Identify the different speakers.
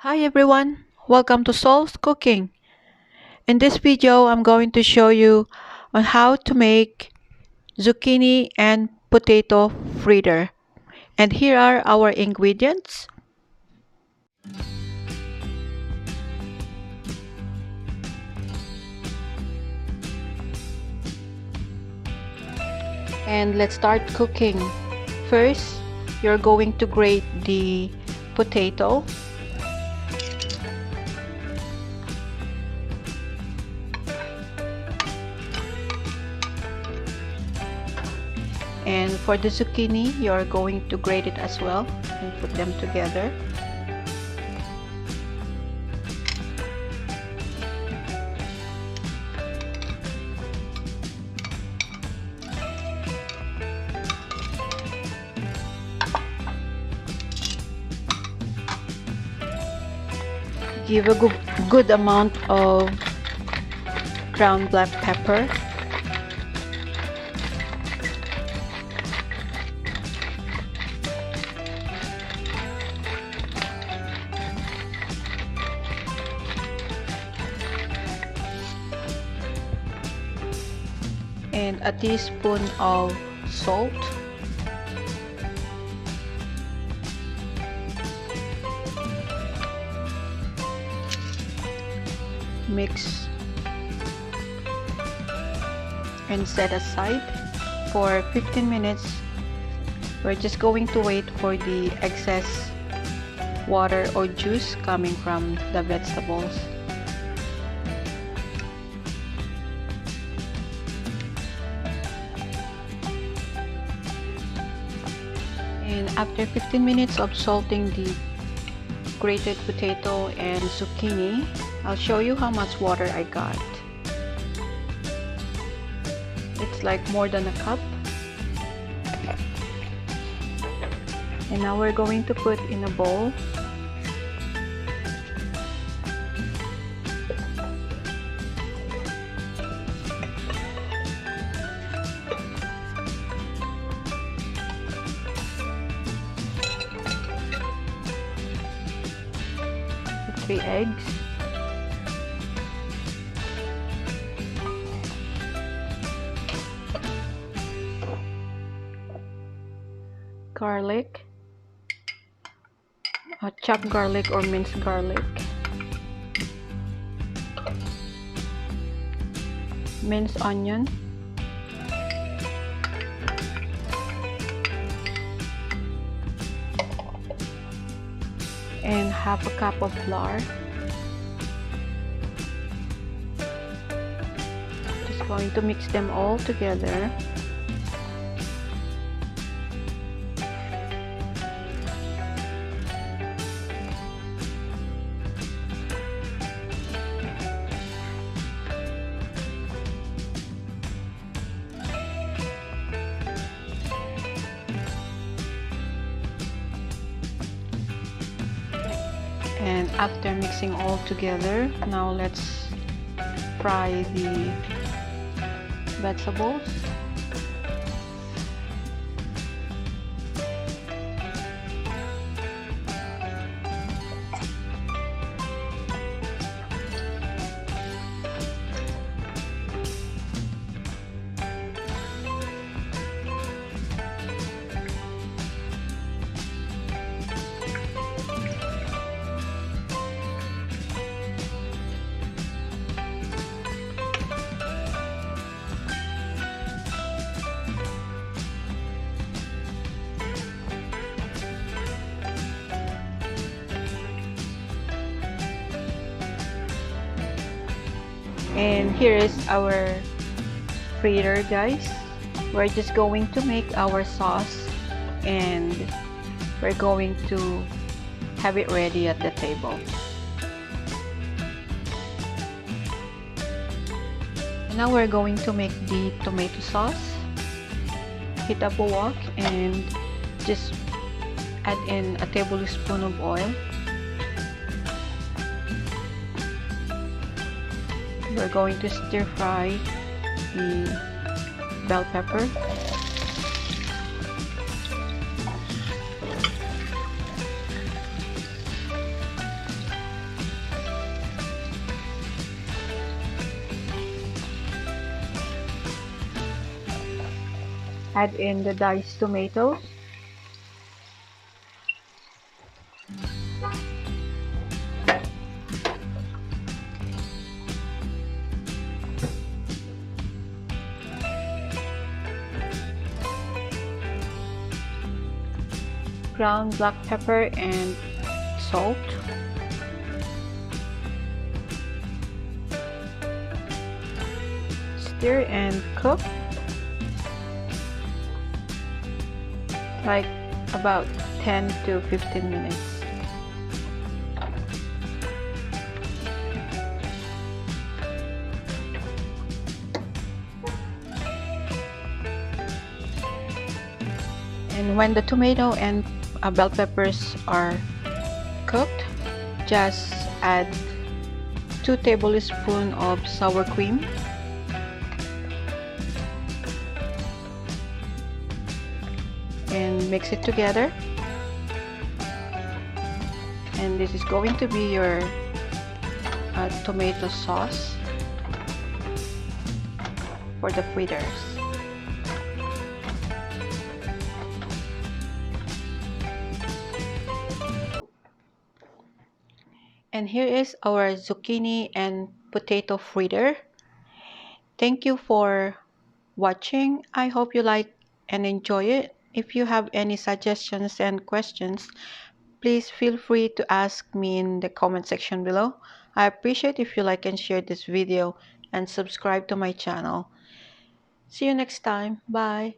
Speaker 1: Hi everyone, welcome to Sol's Cooking. In this video, I'm going to show you on how to make zucchini and potato fritter. And here are our ingredients. And let's start cooking. First, you're going to grate the potato. And for the zucchini, you're going to grate it as well and put them together. Give a good amount of ground black pepper. And a teaspoon of salt. Mix and set aside for 15 minutes. We're just going to wait for the excess water or juice coming from the vegetables. And after 15 minutes of salting the grated potato and zucchini, I'll show you how much water I got. It's like more than a cup. And now we're going to put in a bowl. Three eggs. Garlic. Chopped garlic or minced garlic. Minced onion. And half a cup of flour. Just going to mix them all together. And after mixing all together, now let's fry the vegetables. And here is our fritter, guys. We're just going to make our sauce and we're going to have it ready at the table. Now we're going to make the tomato sauce. Heat up a wok and just add in a tablespoon of oil. We're going to stir fry the bell pepper. Add in the diced tomatoes, ground black pepper and salt, stir and cook like about 10 to 15 minutes. And when the tomato and bell peppers are cooked, just add 2 tablespoons of sour cream, and mix it together. And this is going to be your tomato sauce for the fritters. And here is our zucchini and potato fritter. Thank you for watching. I hope you like and enjoy it. If you have any suggestions and questions, please feel free to ask me in the comment section below. I appreciate if you like and share this video and subscribe to my channel. See you next time. Bye.